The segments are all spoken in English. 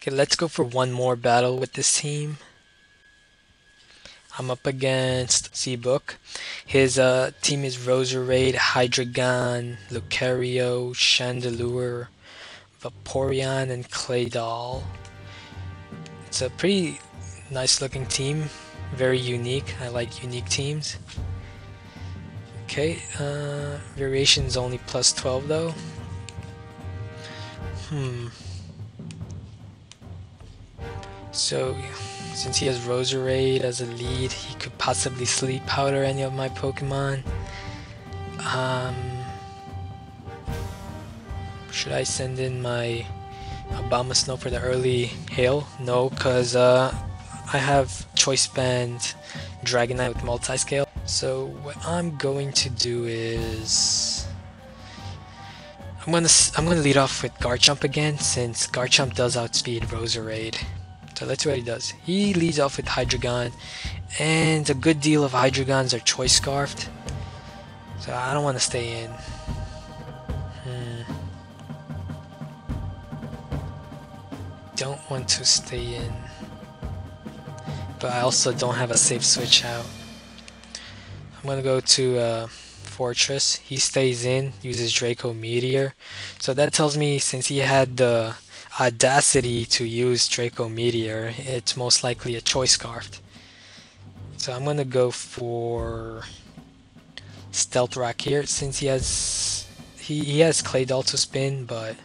Okay, let's go for one more battle with this team. I'm up against Seabook. His team is Roserade, Hydreigon, Lucario, Chandelure, Vaporeon, and Claydol. It's a pretty nice looking team. Very unique. I like unique teams. Okay, variation is only plus 12 though. So, since he has Roserade as a lead, he could possibly Sleep Powder any of my Pokemon. Should I send in my Abomasnow for the early hail? No, because I have Choice Band Dragonite with Multiscale. So what I'm going to do is I'm gonna lead off with Garchomp again, since Garchomp does outspeed Roserade. So let's see what he does. He leads off with Hydreigon, and a good deal of Hydreigons are Choice Scarfed. So I don't want to stay in. Don't want to stay in. But I also don't have a safe switch out. I'm gonna go to Fortress. He stays in, uses Draco Meteor. So that tells me since he had the audacity to use Draco Meteor, it's most likely a Choice Scarfed. So I'm gonna go for Stealth Rock here, since he has Claydol to spin, but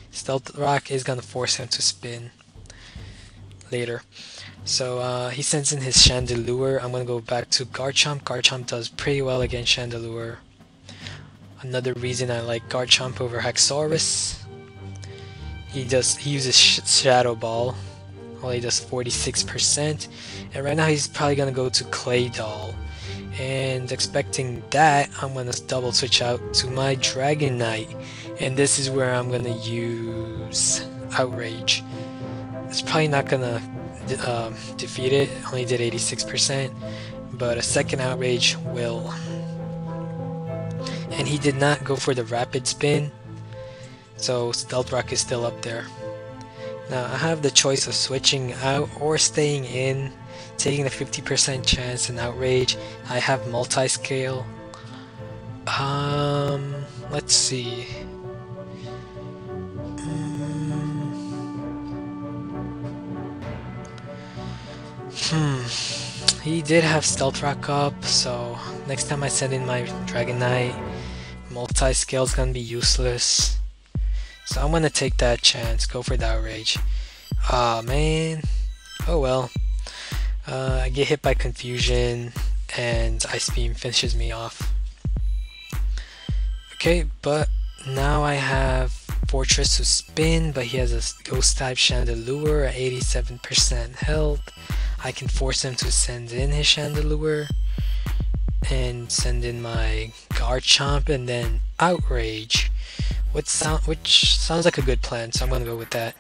Stealth Rock is gonna force him to spin later. So he sends in his Chandelure. I'm gonna go back to Garchomp. Garchomp does pretty well against Chandelure. Another reason I like Garchomp over Haxorus. He uses Shadow Ball. Only does 46%. And right now he's probably gonna go to Claydol. And expecting that, I'm gonna double switch out to my Dragonite. And this is where I'm gonna use Outrage. It's probably not gonna defeat it. Only did 86%, but a second Outrage will. And he did not go for the Rapid Spin, so Stealth Rock is still up there. Now I have the choice of switching out or staying in, taking the 50% chance in Outrage. I have Multiscale. Let's see. He did have Stealth Rock up, so next time I send in my Dragonite, Multiscale is gonna be useless. So I'm gonna take that chance, go for the Outrage. Aw, man. Oh well. I get hit by Confusion, and Ice Beam finishes me off. Okay, but now I have Fortress to spin, but he has a Ghost type Chandelure at 87% health. I can force him to send in his Chandelure and send in my Garchomp and then Outrage, which sounds like a good plan, so I'm gonna go with that.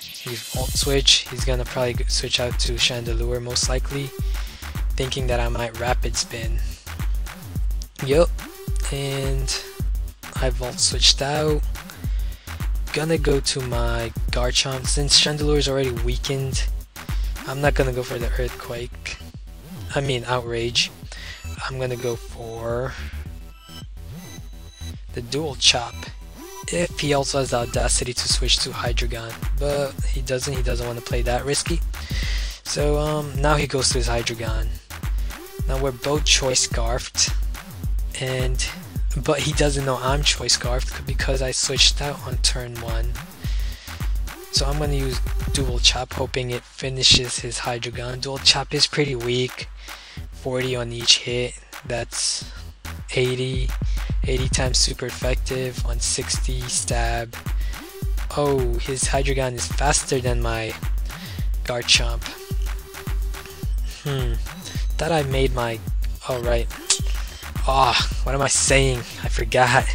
He's Volt Switch. He's gonna probably switch out to Chandelure most likely, thinking that I might Rapid Spin. Yup, and I Volt Switched out. Gonna go to my Garchomp. Since Chandelure is already weakened, I'm not gonna go for the Outrage. I'm gonna go for the Dual Chop. If he also has the audacity to switch to Hydreigon, but he doesn't want to play that risky. So now he goes to his Hydreigon. Now we're both Choice Scarfed, but he doesn't know I'm Choice Scarfed because I switched out on turn 1. So I'm going to use Dual Chop, hoping it finishes his Hydreigon. Dual Chop is pretty weak, 40 on each hit, that's 80 times super effective, 160 stab. Oh, his Hydreigon is faster than my Garchomp. Thought I made my... Alright. What am I saying? I forgot.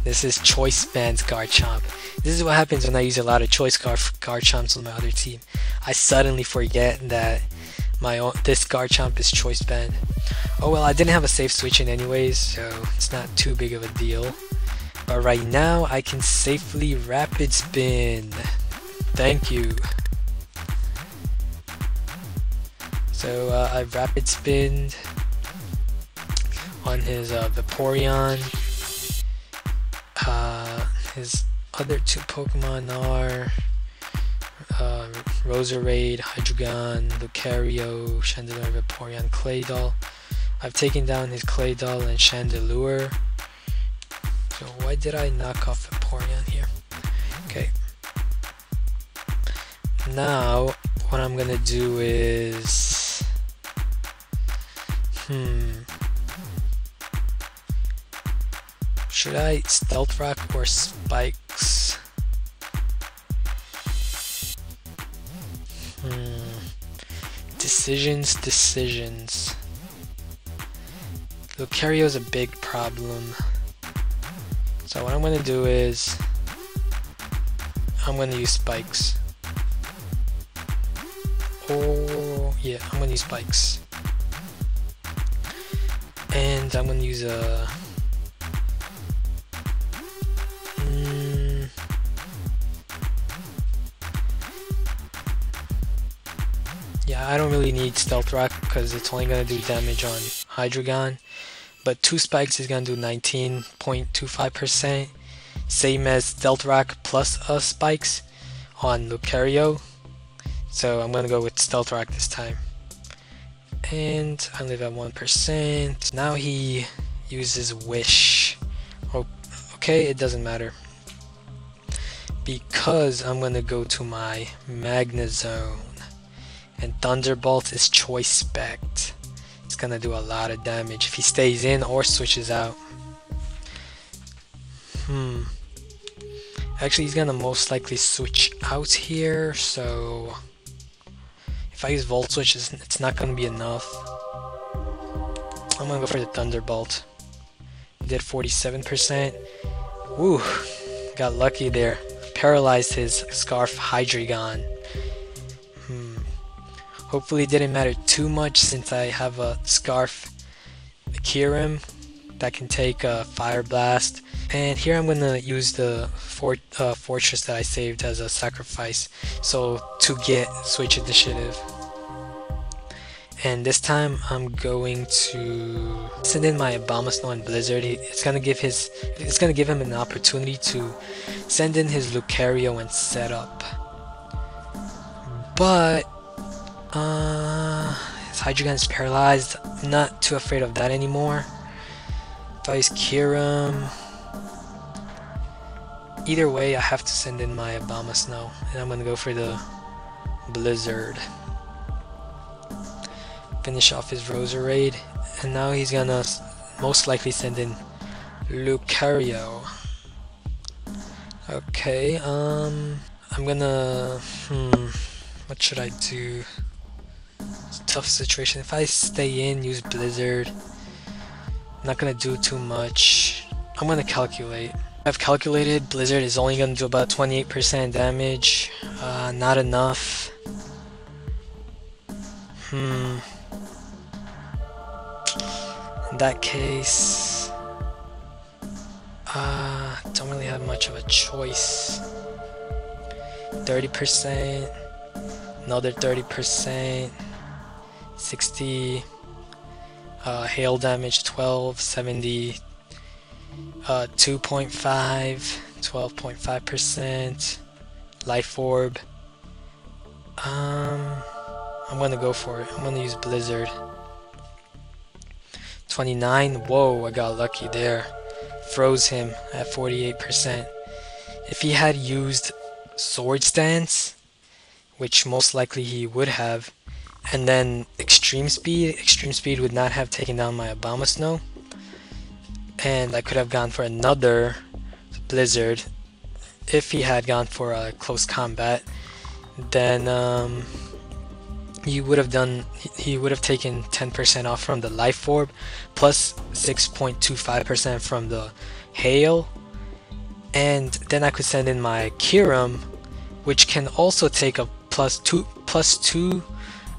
This is Choice Band's Garchomp. This is what happens when I use a lot of Choice Garchomps on my other team. I suddenly forget that this Garchomp is Choice Band. Oh well, I didn't have a safe switch in anyways, so it's not too big of a deal. But right now, I can safely Rapid Spin. Thank you. So I rapid spin on his Vaporeon. His other two Pokemon are Roserade, Hydreigon, Lucario, Chandelure, Vaporeon, Claydol. I've taken down his Claydol and Chandelure. So why did I knock off Vaporeon here? Okay. Now what I'm gonna do is should I Stealth Rock or Spikes? Decisions. Lucario's a big problem. So what I'm gonna do is I'm gonna use Spikes. Oh yeah, I'm gonna use Spikes. And I'm gonna use a yeah, I don't really need Stealth Rock because it's only gonna do damage on Hydreigon. But 2 Spikes is gonna do 19.25%, same as Stealth Rock plus Spikes on Lucario. So I'm gonna go with Stealth Rock this time. And I live at 1%. Now he uses Wish. Oh, okay, it doesn't matter. Because I'm gonna go to my Magnezone. And Thunderbolt is Choice Spect. It's gonna do a lot of damage if he stays in or switches out. Actually, he's gonna most likely switch out here, so if I use Volt Switch, it's not gonna be enough. I'm gonna go for the Thunderbolt. Did 47%. Woo, got lucky there. Paralyzed his Scarf Hydreigon. Hopefully it didn't matter too much since I have a Scarf Kyurem that can take a Fire Blast. And here I'm gonna use the Fortress that I saved as a sacrifice, so to get Switch Initiative. And this time I'm going to send in my Abomasnow and Blizzard. It's gonna give him an opportunity to send in his Lucario and set up. But his Hydreigon is paralyzed. I'm not too afraid of that anymore. If I use Kyurem, either way I have to send in my Abomasnow, and I'm gonna go for the Blizzard. Finish off his Roserade, and now he's gonna most likely send in Lucario. Okay, I'm gonna what should I do? It's a tough situation. If I stay in, use Blizzard, I'm not gonna do too much. I'm gonna calculate. I've calculated Blizzard is only gonna do about 28% damage. Not enough. In that case, don't really have much of a choice. 30%, another 30%, 60, hail damage 12, 70, 2.5, 12.5%, life orb. I'm gonna go for it. I'm gonna use Blizzard. 29. Whoa, I got lucky there. Froze him at 48%. If he had used Sword Stance, which most likely he would have, and then Extreme Speed would not have taken down my Abomasnow, and I could have gone for another Blizzard. If he had gone for a close combat, then he would have taken 10% off from the life orb, plus 6.25% from the hail, and then I could send in my Kyurem, which can also take a plus two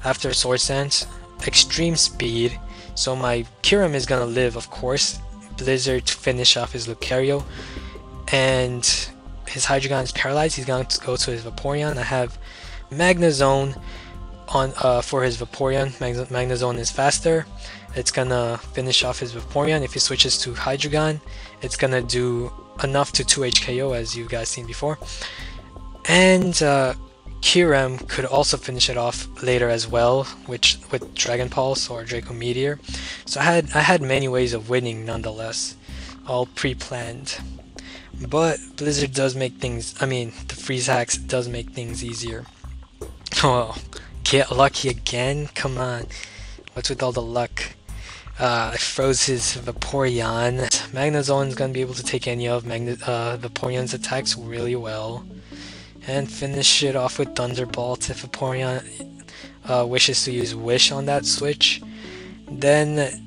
after Sword Stance, Extreme Speed. So my Kyurem is gonna live, of course. Blizzard to finish off his Lucario, and his Hydreigon is paralyzed. He's going to go to his Vaporeon. I have Magnezone. on for his Vaporeon. Magnezone is faster. It's gonna finish off his Vaporeon. If he switches to Hydreigon, it's gonna do enough to 2 HKO, as you guys seen before. And Kyurem could also finish it off later as well, which with Dragon Pulse or Draco Meteor. So I had many ways of winning nonetheless, all pre-planned. But Blizzard does make things, I mean, the freeze hacks does make things easier. Oh, get lucky again? Come on. What's with all the luck? I froze his Vaporeon. Magnezone's gonna be able to take any of Vaporeon's attacks really well. And finish it off with Thunderbolt if Vaporeon wishes to use Wish on that switch. Then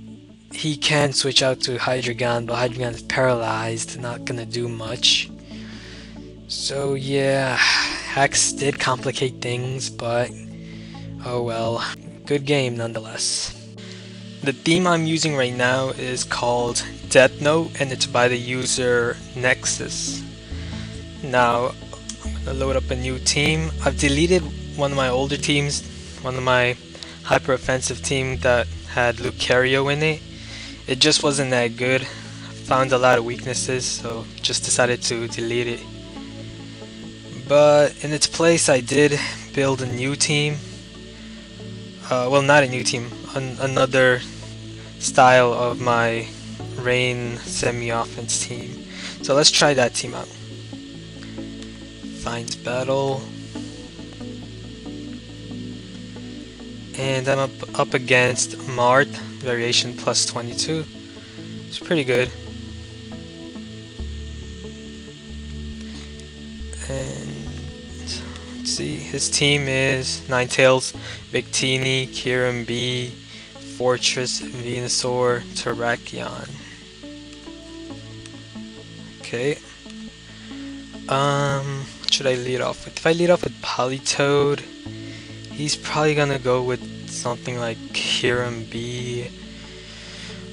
he can switch out to Hydreigon, but Hydreigon is paralyzed, not gonna do much. So yeah, hacks did complicate things, but oh well. Good game nonetheless. The theme I'm using right now is called Death Note, and it's by the user Nexus. Now, I'm gonna load up a new team. I've deleted one of my older teams, one of my hyper offensive team that had Lucario in it. It just wasn't that good. Found a lot of weaknesses, so just decided to delete it. But in its place, I did build a new team. Well, not a new team, another style of my Rain semi-offense team. So let's try that team out. Finds battle. And I'm up against Mart, variation plus 22. It's pretty good. And let's see, his team is Ninetales, Victini, Kyurem B, Fortress, Venusaur, Terrakion. Okay. What should I lead off with? If I lead off with Politoed, he's probably gonna go with something like Kyurem B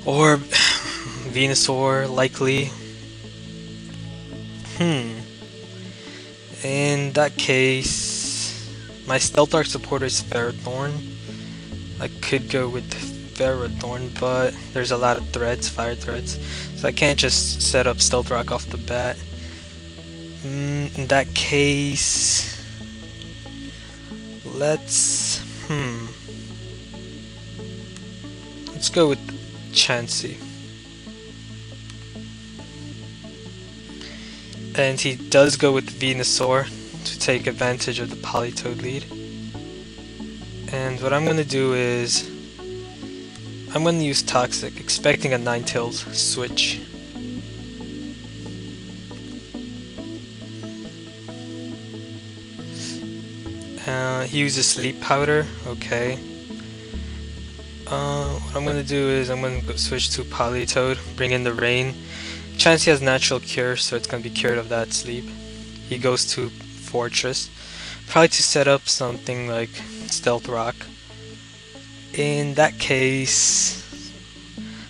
or Venusaur, likely. In that case, my Stealth Arc supporter is Ferrothorn. I could go with Ferrothorn, but there's a lot of threats, fire threats, so I can't just set up Stealth Rock off the bat. In that case, let's go with Chansey. And he does go with Venusaur to take advantage of the Politoed lead. And what I'm gonna do is I'm gonna use Toxic, expecting a Ninetales switch. He uses Sleep Powder, okay. What I'm gonna do is I'm gonna switch to Politoed, bring in the Rain. Chansey has Natural Cure, so it's gonna be cured of that sleep. He goes to Fortress, probably to set up something like Stealth Rock. In that case,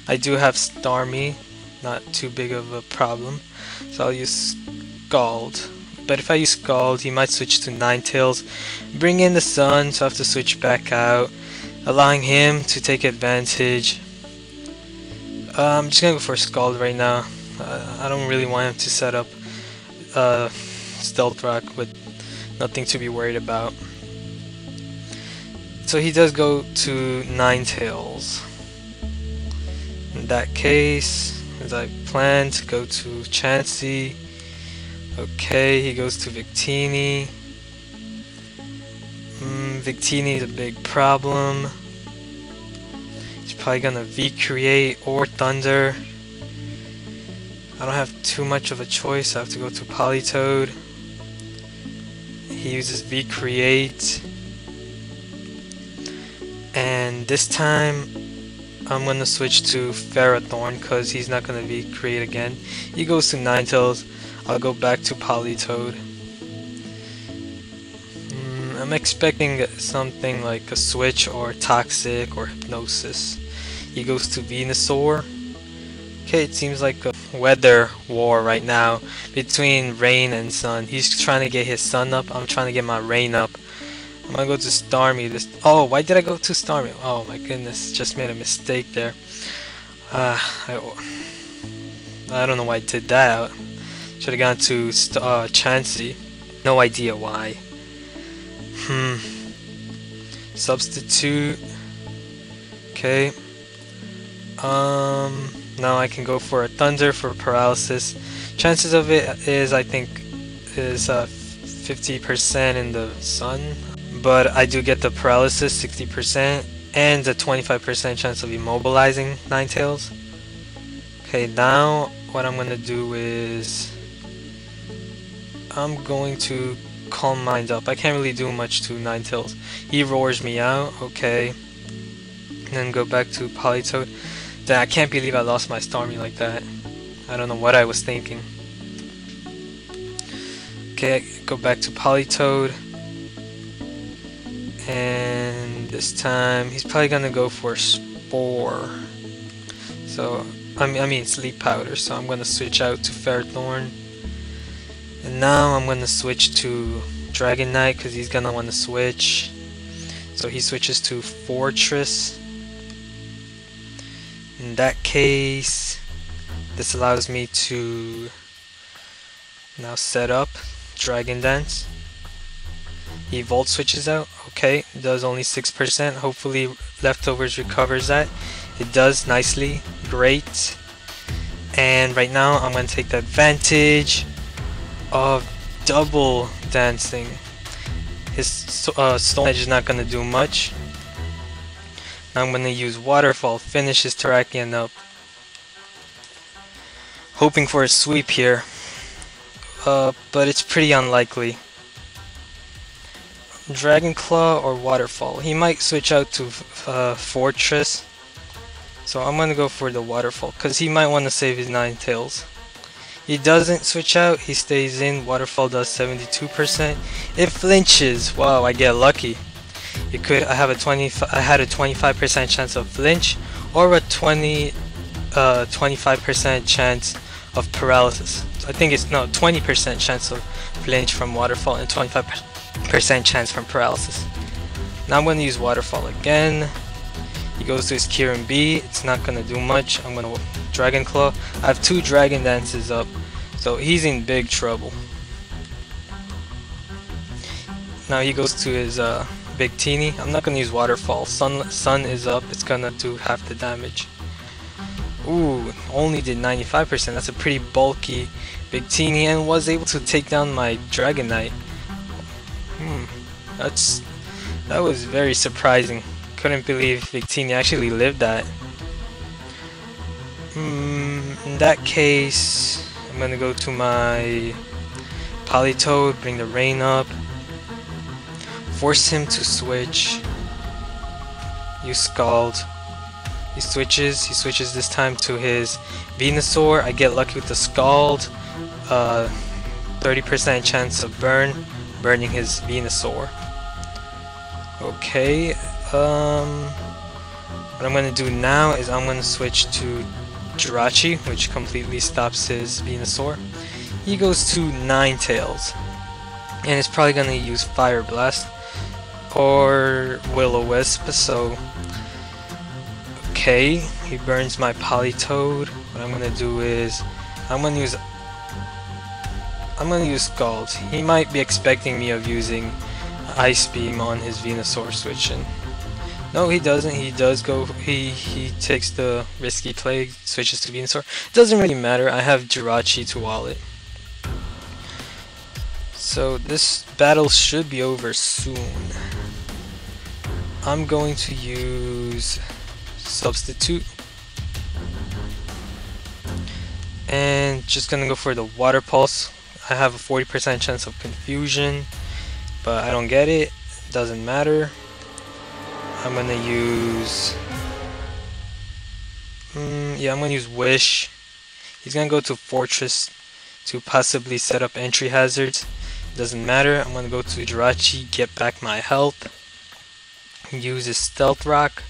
I do have Starmie, not too big of a problem, so I'll use Scald. But if I use Scald, he might switch to Ninetales, bring in the Sun, so I have to switch back out, allowing him to take advantage. I'm just gonna go for Scald right now. I don't really want him to set up Stealth Rock with nothing to be worried about. So he does go to Ninetales. In that case, as I planned, to go to Chansey. Okay, he goes to Victini. Victini is a big problem. He's probably gonna V-Create or Thunder. I don't have too much of a choice, I have to go to Politoed. He uses V-Create. And this time, I'm gonna switch to Ferrothorn because he's not gonna V-Create again. He goes to Ninetales. I'll go back to Politoed. I'm expecting something like a switch or Toxic or Hypnosis. He goes to Venusaur. Okay, it seems like a weather war right now between Rain and Sun. He's trying to get his Sun up, I'm trying to get my Rain up. I'm gonna go to Starmie. Oh, why did I go to Starmie? Oh my goodness, just made a mistake there. I don't know why I did that. Should have gone to Chansey. No idea why. Substitute. Okay. Now I can go for a Thunder for paralysis. Chances of it is, I think, is 50% in the sun, but I do get the paralysis 60% and a 25% chance of immobilizing Ninetales. Okay, now what I'm gonna do is I'm going to Calm Mind up. I can't really do much to Ninetales. He roars me out. Okay, and then go back to Politoed. I can't believe I lost my Starmie like that. I don't know what I was thinking. Okay, go back to Politoed. And this time, he's probably gonna go for Spore. So, I mean Sleep Powder. So I'm gonna switch out to Ferrothorn. And now I'm gonna switch to Dragonite because he's gonna want to switch. So he switches to Fortress. In that case, this allows me to now set up Dragon Dance. He Volt switches out. Okay, does only 6%. Hopefully Leftovers recovers that. It does nicely. Great. And right now I'm going to take the advantage of double dancing. His Stone Edge is not going to do much. I'm going to use Waterfall, finish his Terrakion up. Hoping for a sweep here. But it's pretty unlikely. Dragon Claw or Waterfall. He might switch out to Fortress. So I'm going to go for the Waterfall because he might want to save his Ninetales. He doesn't switch out, he stays in. Waterfall does 72%. It flinches. Wow, I get lucky. I had a 25% chance of flinch or a 25% chance of paralysis. So I think it's 20% chance of flinch from Waterfall and 25% chance from paralysis. Now I'm going to use Waterfall again. He goes to his Kieran B. It's not going to do much. I'm going to Dragon Claw. I have 2 Dragon Dances up, so he's in big trouble. Now he goes to his Big Teeny. I'm not going to use Waterfall. Sun is up. It's going to do half the damage. Ooh, only did 95%. That's a pretty bulky Big Teeny and was able to take down my Dragonite. That was very surprising. Couldn't believe Victini actually lived that. In that case, I'm gonna go to my Politoed, bring the rain up, force him to switch, use Scald. He switches this time to his Venusaur. I get lucky with the Scald. 30% chance of burning his Venusaur. Okay, what I'm going to do now is I'm going to switch to Jirachi, which completely stops his Venusaur. He goes to Ninetales, and it's probably going to use Fire Blast or Will-O-Wisp, so okay, he burns my Politoed. What I'm going to do is I'm going to use Scald. He might be expecting me of using Ice Beam on his Venusaur switching. No, he doesn't. He does go. He takes the risky play, switches to Venusaur. Doesn't really matter. I have Jirachi to wall it. So this battle should be over soon. I'm going to use Substitute. And just gonna go for the Water Pulse. I have a 40% chance of confusion, but I don't get it. Doesn't matter. I'm gonna use I'm gonna use Wish. He's gonna go to Fortress to possibly set up entry hazards. Doesn't matter. I'm gonna go to Jirachi, get back my health, use his Stealth Rock.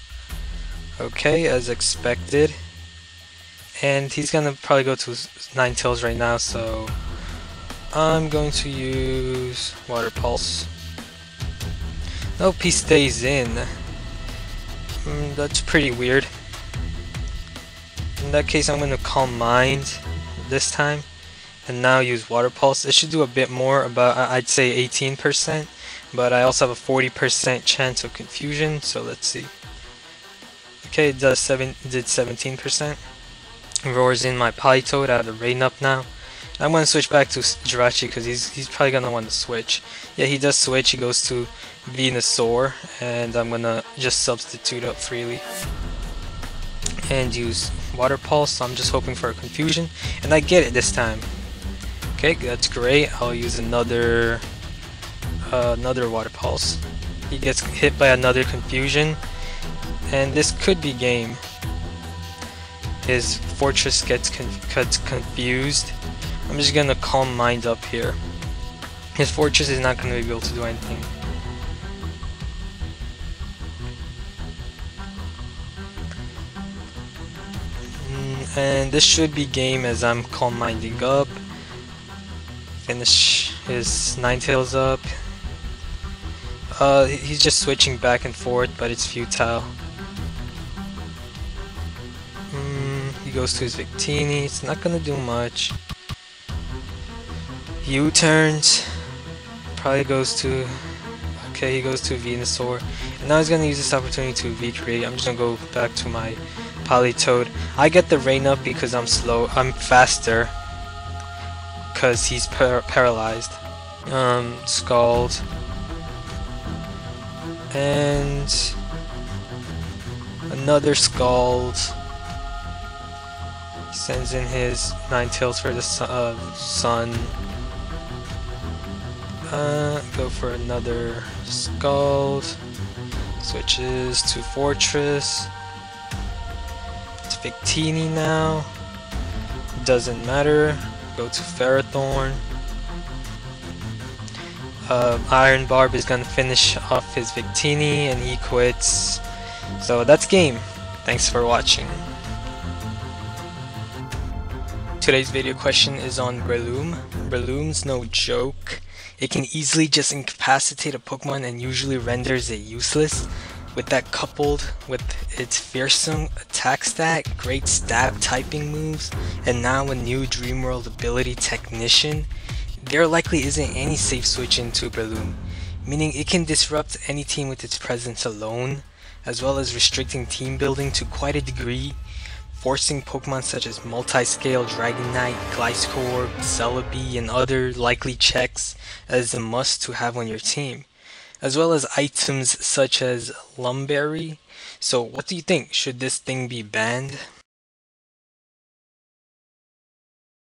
Okay, as expected. And he's gonna probably go to Ninetales right now, so I'm going to use Water Pulse. Nope, he stays in. That's pretty weird. In that case, I'm gonna Calm Mind this time, and now use Water Pulse. It should do a bit more, about I'd say 18%, but I also have a 40% chance of confusion, so let's see. Okay, it did 17%. Roars in my Politoed. I have the Rain up now. I'm gonna switch back to Jirachi because he's probably gonna want to switch. Yeah, he does switch. He goes to Venusaur, and I'm gonna just substitute up freely and use Water Pulse. So I'm just hoping for a confusion, and I get it this time. Okay, that's great. I'll use another Water Pulse. He gets hit by another confusion, and this could be game. His Fortress gets confused. I'm just gonna Calm Mind up here. His Fortress is not gonna be able to do anything. And this should be game as I'm Calm Minding up. Finish his Ninetales up. He's just switching back and forth, but it's futile. He goes to his Victini. It's not gonna do much. U-turns. Probably goes to... Okay, he goes to Venusaur. And now he's gonna use this opportunity to V-create. I'm just gonna go back to my Politoed. I get the Rain up because I'm slow. I'm faster. Because he's paralyzed. Scald. And... another Scald. Sends in his Ninetales for the Sun. Go for another Scald. Switches to Fortress. It's Victini now. Doesn't matter. Go to Ferrothorn. Iron Barb is gonna finish off his Victini and he quits. So that's game. Thanks for watching. Today's video question is on Breloom. Breloom's no joke. It can easily just incapacitate a Pokemon and usually renders it useless. With that coupled with its fearsome attack stat, great stab typing moves, and now a new Dreamworld ability Technician, there likely isn't any safe switch into Breloom, meaning it can disrupt any team with its presence alone, as well as restricting team building to quite a degree, forcing Pokemon such as Multiscale, Dragonite, Gliscor, Celebi, and other likely checks as a must to have on your team, as well as items such as Lumberry. So what do you think? Should this thing be banned?